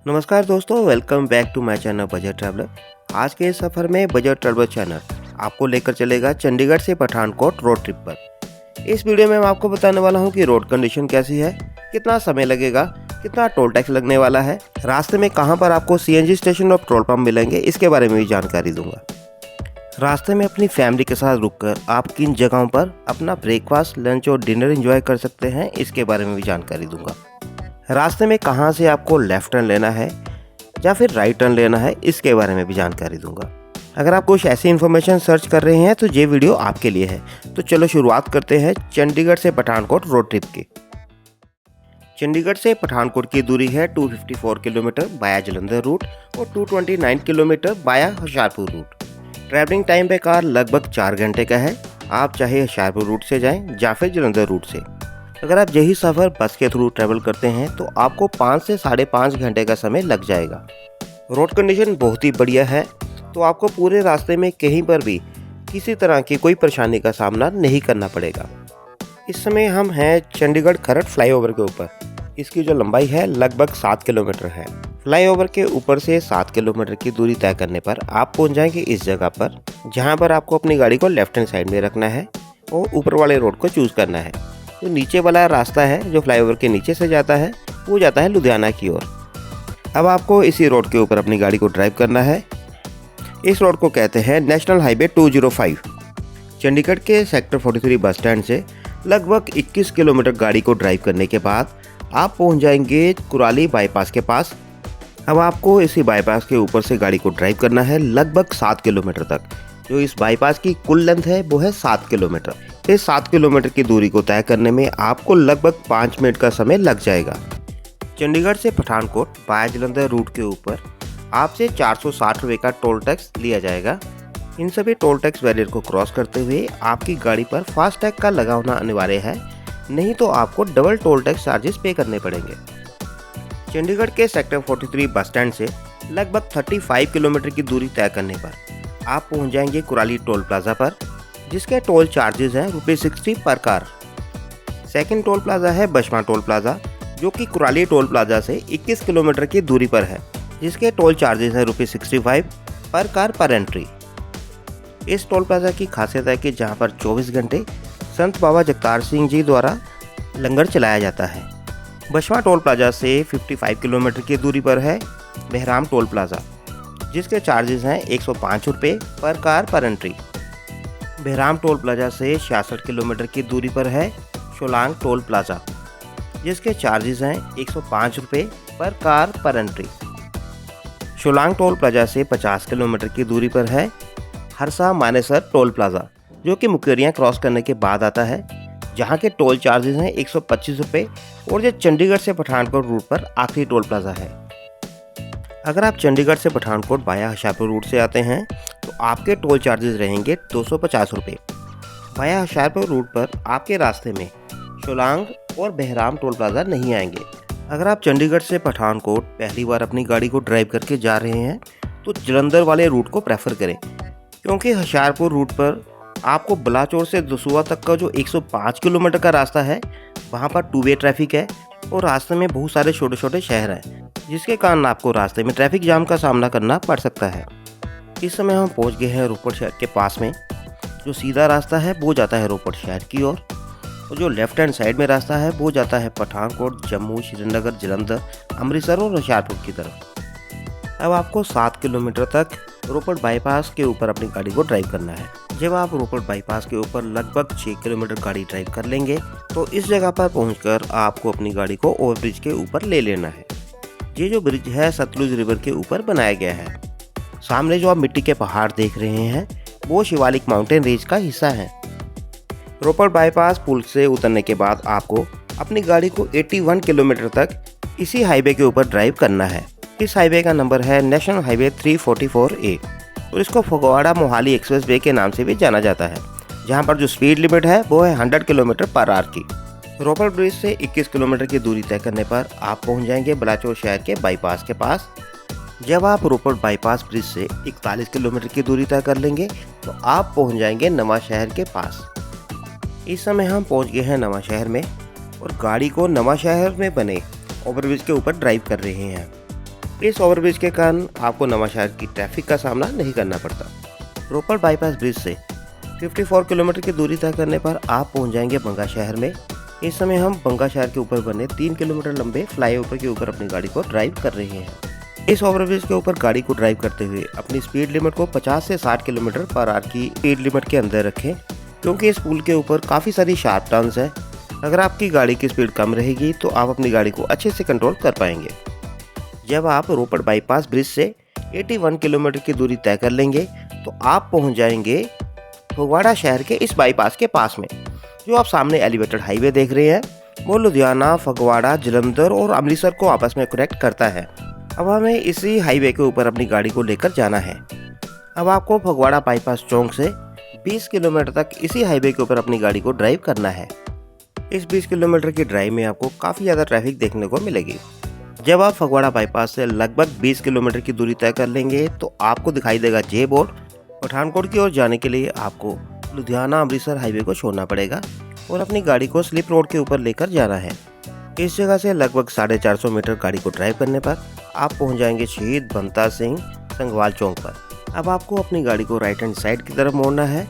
नमस्कार दोस्तों, welcome back to my channel budget traveller. आज के इस सफ़र में बजट ट्रैवलर चैनल आपको लेकर चलेगा चंडीगढ़ से पठानकोट रोड ट्रिप पर। इस वीडियो में मैं आपको बताने वाला हूं कि रोड कंडीशन कैसी है, कितना समय लगेगा, कितना टोल टैक्स लगने वाला है, रास्ते में कहां पर आपको सीएनजी स्टेशन और पेट्रोल पंप मिलेंगे, इसके बारे में भी जानकारी दूंगा। रास्ते में अपनी फैमिली के साथ रुककर आप किन जगहों पर अपना ब्रेकफास्ट, लंच और डिनर एंजॉय कर सकते हैं, इसके बारे में भी जानकारी दूंगा। रास्ते में कहां से आपको लेफ्ट टर्न लेना है या फिर राइट टर्न लेना है, इसके बारे में भी जानकारी दूंगा। अगर आप कुछ ऐसी इन्फॉर्मेशन सर्च कर रहे हैं तो ये वीडियो आपके लिए है। तो चलो शुरुआत करते हैं चंडीगढ़ से पठानकोट रोड ट्रिप की। चंडीगढ़ से पठानकोट की दूरी है 254 किलोमीटर बाया जालंधर रूट और 229 किलोमीटर बाया होशियारपुर रूट। ट्रैवलिंग टाइम पे कार लगभग 4 घंटे का है। आप चाहे होशियारपुर रूट से जाएं या फिर जालंधर रूट से। अगर आप यही सफ़र बस के थ्रू ट्रैवल करते हैं तो आपको 5 से 5.5 घंटे का समय लग जाएगा। रोड कंडीशन बहुत ही बढ़िया है, तो आपको पूरे रास्ते में कहीं पर भी किसी तरह की कोई परेशानी का सामना नहीं करना पड़ेगा। इस समय हम हैं चंडीगढ़ खरड़ फ्लाईओवर के ऊपर। इसकी जो लंबाई है लगभग 7 किलोमीटर है। फ्लाईओवर के ऊपर से 7 किलोमीटर की दूरी तय करने पर आप पहुंच जाएंगे इस जगह पर, जहां पर आपको अपनी गाड़ी को लेफ्ट हैंड साइड में रखना है और ऊपर वाले रोड को चूज़ करना है। तो नीचे वाला रास्ता है जो फ्लाईओवर के नीचे से जाता है, वो जाता है लुधियाना की ओर। अब आपको इसी रोड के ऊपर अपनी गाड़ी को ड्राइव करना है। इस रोड को कहते हैं नेशनल हाईवे 205। चंडीगढ़ के सेक्टर 43 बस स्टैंड से लगभग 21 किलोमीटर गाड़ी को ड्राइव करने के बाद आप पहुंच जाएंगे कुराली बाईपास के पास। अब आपको इसी बाईपास के ऊपर से गाड़ी को ड्राइव करना है लगभग 7 किलोमीटर तक। जो इस बाईपास की कुल लेंथ है वो है 7 किलोमीटर। इस 7 किलोमीटर की दूरी को तय करने में आपको लगभग 5 मिनट का समय लग जाएगा। चंडीगढ़ से पठानकोट बाया जालंधर रूट के ऊपर आपसे 460 रुपये का टोल टैक्स लिया जाएगा। इन सभी टोल टैक्स बैरियर को क्रॉस करते हुए आपकी गाड़ी पर फास्टैग का लगा होना अनिवार्य है, नहीं तो आपको डबल टोल टैक्स चार्जेस पे करने पड़ेंगे। चंडीगढ़ के सेक्टर 43 बस स्टैंड से लगभग 35 किलोमीटर की दूरी तय करने पर आप पहुंच जाएंगे कुराली टोल प्लाजा पर, जिसके टोल चार्जेस हैं ₹60 पर कार। सेकंड टोल प्लाजा है बशमा टोल प्लाजा, जो कि कुराली टोल प्लाजा से 21 किलोमीटर की दूरी पर है, जिसके टोल चार्जेस हैं ₹65 पर कार पर एंट्री। इस टोल प्लाजा की खासियत है कि जहां पर 24 घंटे संत बाबा जगतार सिंह जी द्वारा लंगर चलाया जाता है। बशमा टोल प्लाजा से 55 किलोमीटर की दूरी पर है बहराम टोल प्लाजा, जिसके चार्जेस हैं ₹105 पर कार पर एंट्री। बहराम टोल प्लाजा से 66 किलोमीटर की दूरी पर है शोलांग टोल प्लाजा, जिसके चार्जेस हैं ₹105 पर कार पर एंट्री। शोलांग टोल प्लाजा से 50 किलोमीटर की दूरी पर है हरसा मानेसर टोल प्लाजा, जो कि मुकेरियाँ क्रॉस करने के बाद आता है, जहां के टोल चार्जेस हैं ₹125 और ये चंडीगढ़ से पठानकोट रूट पर आखिरी टोल प्लाजा है। अगर आप चंडीगढ़ से पठानकोट बाया होशियारपुर रूट से आते हैं तो आपके टोल चार्जेस रहेंगे ₹250। बाया होशियारपुर रूट पर आपके रास्ते में शोलांग और बहराम टोल प्लाजा नहीं आएंगे। अगर आप चंडीगढ़ से पठानकोट पहली बार अपनी गाड़ी को ड्राइव करके जा रहे हैं तो जालंधर वाले रूट को प्रेफर करें, क्योंकि होशियारपुर रूट पर आपको बलाचौर से दसूहा तक का जो 105 किलोमीटर का रास्ता है, वहाँ पर 2 वे ट्रैफिक है और रास्ते में बहुत सारे छोटे छोटे शहर हैं, जिसके कारण आपको रास्ते में ट्रैफिक जाम का सामना करना पड़ सकता है। इस समय हम पहुंच गए हैं रोपड़ शहर के पास में। जो सीधा रास्ता है वो जाता है रोपड़ शहर की ओर और जो लेफ्ट हैंड साइड में रास्ता है वो जाता है पठानकोट, जम्मू, श्रीनगर, जालंधर, अमृतसर और होशियारपुर की तरफ। अब आपको 7 किलोमीटर तक रोपड़ बाईपास के ऊपर अपनी गाड़ी को ड्राइव करना है। जब आप रोपड़ बाईपास के ऊपर लगभग 6 किलोमीटर गाड़ी ड्राइव कर लेंगे तो इस जगह पर पहुंचकर आपको अपनी गाड़ी को ओवरब्रिज के ऊपर ले लेना है। ये जो ब्रिज है सतलुज रिवर के ऊपर बनाया गया है। सामने जो आप मिट्टी के पहाड़ देख रहे हैं वो शिवालिक माउंटेन रेंज का हिस्सा है। रोपड़ बाईपास पुल से उतरने के बाद आपको अपनी गाड़ी को 81 किलोमीटर तक इसी हाईवे के ऊपर ड्राइव करना है। इस हाईवे का नंबर है नेशनल हाईवे 344A और इसको फगवाड़ा मोहाली एक्सप्रेस वे के नाम से भी जाना जाता है, जहां पर जो स्पीड लिमिट है वो है 100 किलोमीटर पर आवर की। रोपड़ ब्रिज से 21 किलोमीटर की दूरी तय करने पर आप पहुंच जाएंगे बलाचौर शहर के बाईपास के पास। जब आप रोपड़ बाईपास ब्रिज से 41 किलोमीटर की दूरी तय कर लेंगे तो आप पहुंच जाएंगे नवा शहर के पास। इस समय हम पहुंच गए हैं नवा शहर में और गाड़ी को नवा शहर में बने ओवरब्रिज के ऊपर ड्राइव कर रहे हैं। इस ओवरब्रिज के कारण आपको नवांशहर की ट्रैफिक का सामना नहीं करना पड़ता। रोपड़ बाईपास ब्रिज से 54 किलोमीटर की दूरी तय करने पर आप पहुंच जाएंगे बंगा शहर में। इस समय हम बंगा शहर के ऊपर बने 3 किलोमीटर लंबे फ्लाईओवर के ऊपर अपनी गाड़ी को ड्राइव कर रहे हैं। इस ओवरब्रिज के ऊपर गाड़ी को ड्राइव करते हुए अपनी स्पीड लिमिट को 50 से 60 किलोमीटर पर आवर की स्पीड लिमिट के अंदर रखें, क्योंकि इस पुल के ऊपर काफ़ी सारी शार्प टर्न्स है। अगर आपकी गाड़ी की स्पीड कम रहेगी तो आप अपनी गाड़ी को अच्छे से कंट्रोल कर पाएंगे। जब आप रोपड़ बाईपास ब्रिज से 81 किलोमीटर की दूरी तय कर लेंगे तो आप पहुंच जाएंगे फगवाड़ा शहर के इस बाईपास के पास में। जो आप सामने एलिवेटेड हाईवे देख रहे हैं वो लुधियाना, फगवाड़ा, जालंधर और अमृतसर को आपस में कनेक्ट करता है। अब हमें इसी हाईवे के ऊपर अपनी गाड़ी को लेकर जाना है। अब आपको फगवाड़ा बाईपास चौक से 20 किलोमीटर तक इसी हाईवे के ऊपर अपनी गाड़ी को ड्राइव करना है। इस 20 किलोमीटर की ड्राइव में आपको काफ़ी ज़्यादा ट्रैफिक देखने को मिलेगी। जब आप फगवाड़ा बाईपास से लगभग 20 किलोमीटर की दूरी तय कर लेंगे तो आपको दिखाई देगा जे बोर्ड। पठानकोट की ओर जाने के लिए आपको लुधियाना अमृतसर हाईवे को छोड़ना पड़ेगा और अपनी गाड़ी को स्लिप रोड के ऊपर लेकर जाना है। इस जगह से लगभग 450 मीटर गाड़ी को ड्राइव करने पर आप पहुंच जाएंगे शहीद बंता सिंह संगवाल चौक पर। अब आपको अपनी गाड़ी को राइट हैंड साइड की तरफ मोड़ना है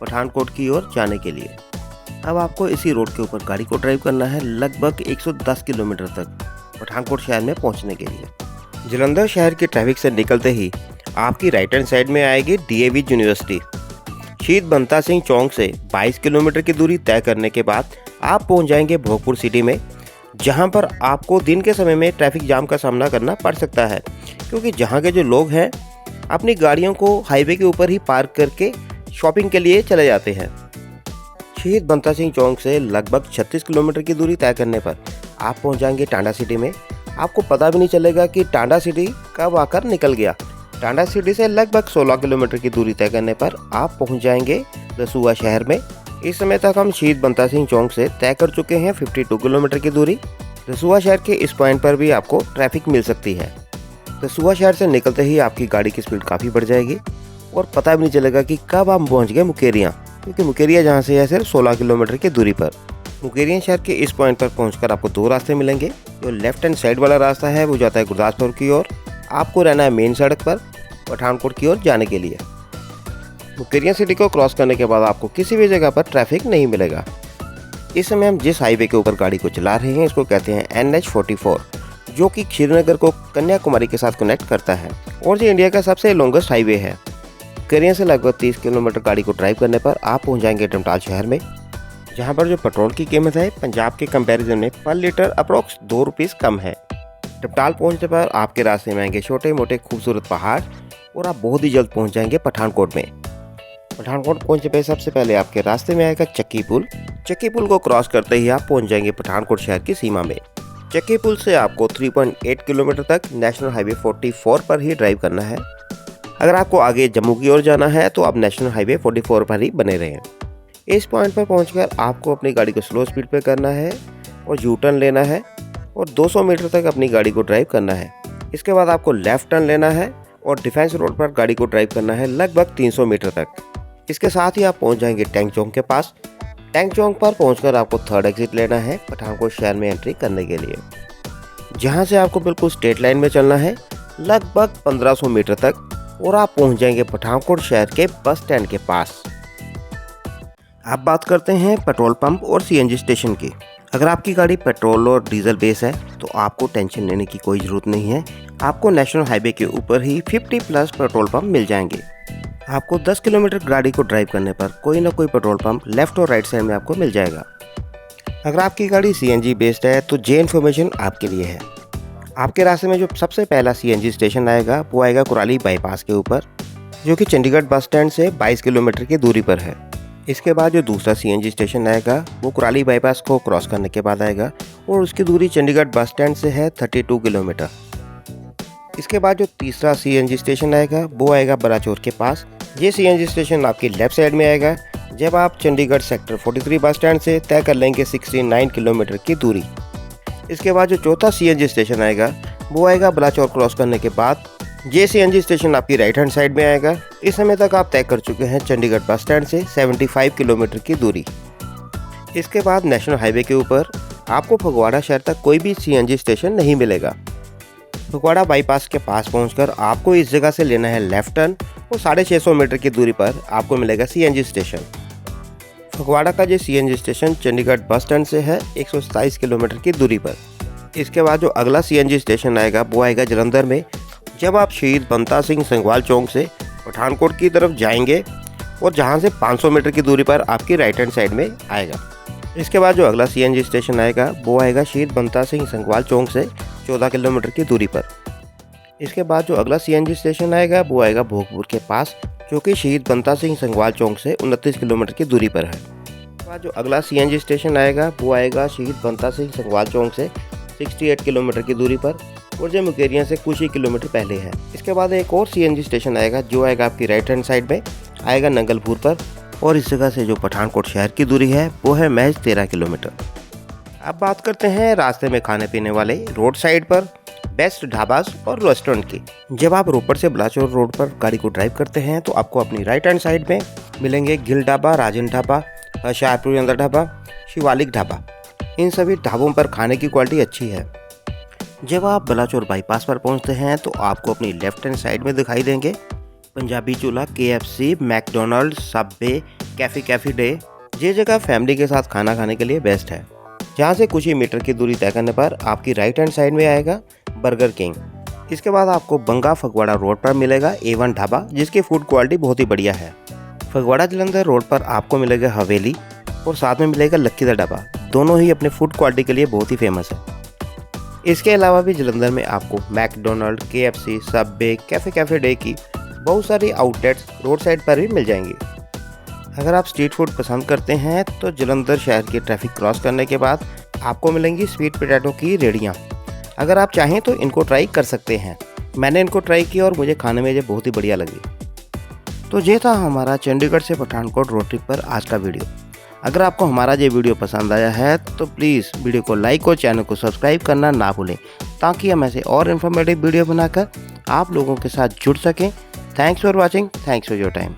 पठानकोट की ओर जाने के लिए। अब आपको इसी रोड के ऊपर गाड़ी को ड्राइव करना है लगभग 110 किलोमीटर तक पठानकोट शहर में पहुंचने के लिए। जालंधर शहर की ट्रैफिक से निकलते ही आपकी राइट हैंड साइड में आएगी डीएवी यूनिवर्सिटी। शहीद बंता सिंह चौक से 22 किलोमीटर की दूरी तय करने के बाद आप पहुंच जाएंगे भोगपुर सिटी में, जहां पर आपको दिन के समय में ट्रैफिक जाम का सामना करना पड़ सकता है, क्योंकि जहां के जो लोग हैं अपनी गाड़ियों को हाईवे के ऊपर ही पार्क करके शॉपिंग के लिए चले जाते हैं। शहीद बंता सिंह चौक से लगभग 36 किलोमीटर की दूरी तय करने पर आप पहुंच जाएंगे टांडा सिटी में। आपको पता भी नहीं चलेगा कि टांडा सिटी कब आकर निकल गया। टांडा सिटी से लगभग 16 किलोमीटर की दूरी तय करने पर आप पहुंच जाएंगे रसूआ शहर में। इस समय तक हम शहीद बंता सिंह चौक से तय कर चुके हैं 52 किलोमीटर की दूरी। रसूआ शहर के इस पॉइंट पर भी आपको ट्रैफिक मिल सकती है। रसूआ शहर से निकलते ही आपकी गाड़ी की स्पीड काफ़ी बढ़ जाएगी और पता भी नहीं चलेगा कि कब हम पहुँच गए मुकेरियाँ, क्योंकि मुकेरिया जहाँ से है सिर्फ 16 किलोमीटर की दूरी पर। मुकेरिया शहर के इस पॉइंट पर पहुंचकर आपको 2 रास्ते मिलेंगे। जो लेफ्ट हैंड साइड वाला रास्ता है वो जाता है गुरदासपुर की ओर। आपको रहना है मेन सड़क पर पठानकोट की ओर जाने के लिए। मुकेरिया सिटी को क्रॉस करने के बाद आपको किसी भी जगह पर ट्रैफिक नहीं मिलेगा। इस समय हम जिस हाईवे के ऊपर गाड़ी को चला रहे हैं इसको कहते हैं NH44, जो कि श्रीनगर को कन्याकुमारी के साथ कनेक्ट करता है और ये इंडिया का सबसे लॉन्गेस्ट हाईवे है। मुकेरिया से लगभग 30 किलोमीटर गाड़ी को ड्राइव करने पर आप पहुँच जाएंगे डमटाल शहर में, जहाँ पर जो पेट्रोल की कीमत है पंजाब के कंपैरिजन में पर लीटर अप्रोक्स 2 रुपीज़ कम है। डमटाल पहुँचने पर आपके रास्ते में आएंगे छोटे मोटे खूबसूरत पहाड़ और आप बहुत ही जल्द पहुँच जाएंगे पठानकोट में। पठानकोट पहुँचने पर सबसे पहले आपके रास्ते में आएगा चक्की पुल। चक्की पुल को क्रॉस करते ही आप पहुँच जाएंगे पठानकोट शहर की सीमा में। चक्की पुल से आपको 3.8 किलोमीटर तक नेशनल हाईवे 44 पर ही ड्राइव करना है। अगर आपको आगे जम्मू की ओर जाना है तो आप नेशनल हाईवे 44 पर ही बने रहें। इस पॉइंट पर पहुंचकर आपको अपनी गाड़ी को स्लो स्पीड पे करना है और यू टर्न लेना है और 200 मीटर तक अपनी गाड़ी को ड्राइव करना है। इसके बाद आपको लेफ्ट टर्न लेना है और डिफेंस रोड पर गाड़ी को ड्राइव करना है लगभग 300 मीटर तक। इसके साथ ही आप पहुंच जाएंगे टैंक चौक के पास। टैंक चौक पर पहुंचकर आपको थर्ड एग्जिट लेना है पठानकोट शहर में एंट्री करने के लिए, जहां से आपको बिल्कुल स्ट्रेट लाइन में चलना है लगभग 1500 मीटर तक और आप पहुंच जाएंगे पठानकोट शहर के बस स्टैंड के पास। अब बात करते हैं पेट्रोल पंप और सीएनजी स्टेशन की। अगर आपकी गाड़ी पेट्रोल और डीजल बेस है तो आपको टेंशन लेने की कोई ज़रूरत नहीं है। आपको नेशनल हाईवे के ऊपर ही 50+ पेट्रोल पंप मिल जाएंगे। आपको 10 किलोमीटर गाड़ी को ड्राइव करने पर कोई ना कोई पेट्रोल पंप लेफ्ट और राइट साइड में आपको मिल जाएगा। अगर आपकी गाड़ी सीएनजी बेस्ड है तो ये इन्फॉर्मेशन आपके लिए है। आपके रास्ते में जो सबसे पहला सीएनजी स्टेशन आएगा वो आएगा कुराली बाईपास के ऊपर, जो कि चंडीगढ़ बस स्टैंड से 22 किलोमीटर की दूरी पर है। इसके बाद जो दूसरा सीएनजी स्टेशन आएगा वो कुराली बाईपास को क्रॉस करने के बाद आएगा और उसकी दूरी चंडीगढ़ बस स्टैंड से है 32 किलोमीटर। इसके बाद जो तीसरा सीएनजी स्टेशन आएगा वो आएगा बलाचौर के पास। ये सीएनजी स्टेशन आपकी लेफ्ट साइड में आएगा जब आप चंडीगढ़ सेक्टर 43 बस स्टैंड से तय कर लेंगे 69 किलोमीटर की दूरी। इसके बाद जो चौथा सीएनजी स्टेशन आएगा वो आएगा बलाचौर क्रॉस करने के बाद। ये सीएनजी स्टेशन आपकी राइट हैंड साइड में आएगा। इस समय तक आप तय कर चुके हैं चंडीगढ़ बस स्टैंड से 75 किलोमीटर की दूरी। इसके बाद नेशनल हाईवे के ऊपर आपको फगवाड़ा शहर तक कोई भी सीएनजी स्टेशन नहीं मिलेगा। फगवाड़ा बाईपास के पास पहुंचकर आपको इस जगह से लेना है लेफ्ट टर्न और 650 मीटर की दूरी पर आपको मिलेगा CNG स्टेशन। फगवाड़ा का ये CNG station Chandigarh bus stand से है 127 किलोमीटर की दूरी पर। इसके बाद जो अगला CNG स्टेशन आएगा वो आएगा जलंधर में। जब आप शहीद बंता सिंह संगवाल चौक से पठानकोट की तरफ जाएंगे और जहां से 500 मीटर की दूरी पर आपकी राइट हैंड साइड में आएगा। इसके बाद जो अगला CNG स्टेशन आएगा वो आएगा शहीद बंता सिंह संगवाल चौक से 14 किलोमीटर की दूरी पर। इसके बाद जो अगला CNG स्टेशन आएगा वो आएगा भोगपुर के पास, जो कि शहीद बंता सिंह संगवाल चौक से 29 किलोमीटर की दूरी पर है। इसके बाद जो अगला CNG स्टेशन आएगा वो आएगा शहीद बंता सिंह संगवाल चौक से 68 किलोमीटर की दूरी पर और जो मुकेरियां से कुछ ही किलोमीटर पहले है। इसके बाद एक और CNG स्टेशन आएगा जो आएगा आपकी राइट हैंड साइड में, आएगा नंगलपुर पर और इस जगह से जो पठानकोट शहर की दूरी है वो है महज 13 किलोमीटर। अब बात करते हैं रास्ते में खाने पीने वाले रोड साइड पर बेस्ट ढाबास और रेस्टोरेंट की। जब आप रोपड़ से बलाचौर रोड पर गाड़ी को ड्राइव करते हैं तो आपको अपनी राइट हैंड साइड में मिलेंगे गिल ढाबा, राजन ढाबा, शाहपुर ढाबा, शिवालिक ढाबा। इन सभी ढाबों पर खाने की क्वालिटी अच्छी है। जब आप बलाचौर बाईपास पर पहुंचते हैं तो आपको अपनी लेफ्ट हैंड साइड में दिखाई देंगे पंजाबी चूल्हा, KFC, McDonald, Subway, cafe day. ये जगह फैमिली के साथ खाना खाने के लिए बेस्ट है। जहाँ से कुछ ही मीटर की दूरी तय करने पर आपकी राइट हैंड साइड में आएगा बर्गर किंग। इसके बाद आपको बंगा फगवाड़ा रोड पर मिलेगा A1 ढाबा, जिसकी फूड क्वालिटी बहुत ही बढ़िया है। फगवाड़ा जलंधर रोड पर आपको मिलेगा हवेली और साथ में मिलेगा लक्की दा ढाबा। दोनों ही अपने फूड क्वालिटी के लिए बहुत ही फेमस है। इसके अलावा भी जलंधर में आपको McDonald, KFC, Subway, cafe day की बहुत सारी आउटलेट्स रोड साइड पर भी मिल जाएंगी। अगर आप स्ट्रीट फूड पसंद करते हैं तो जलंधर शहर की ट्रैफिक क्रॉस करने के बाद आपको मिलेंगी स्वीट पोटैटो की रेड़ियाँ। अगर आप चाहें तो इनको ट्राई कर सकते हैं। मैंने इनको ट्राई किया और मुझे खाने में ये बहुत ही बढ़िया लगी। तो ये था हमारा चंडीगढ़ से पठानकोट रोड ट्रिप पर आज का वीडियो। अगर आपको हमारा ये वीडियो पसंद आया है तो प्लीज़ वीडियो को लाइक और चैनल को सब्सक्राइब करना ना भूलें, ताकि हम ऐसे और इन्फॉर्मेटिव वीडियो बनाकर आप लोगों के साथ जुड़ सकें। Thanks for watching, thanks for your time.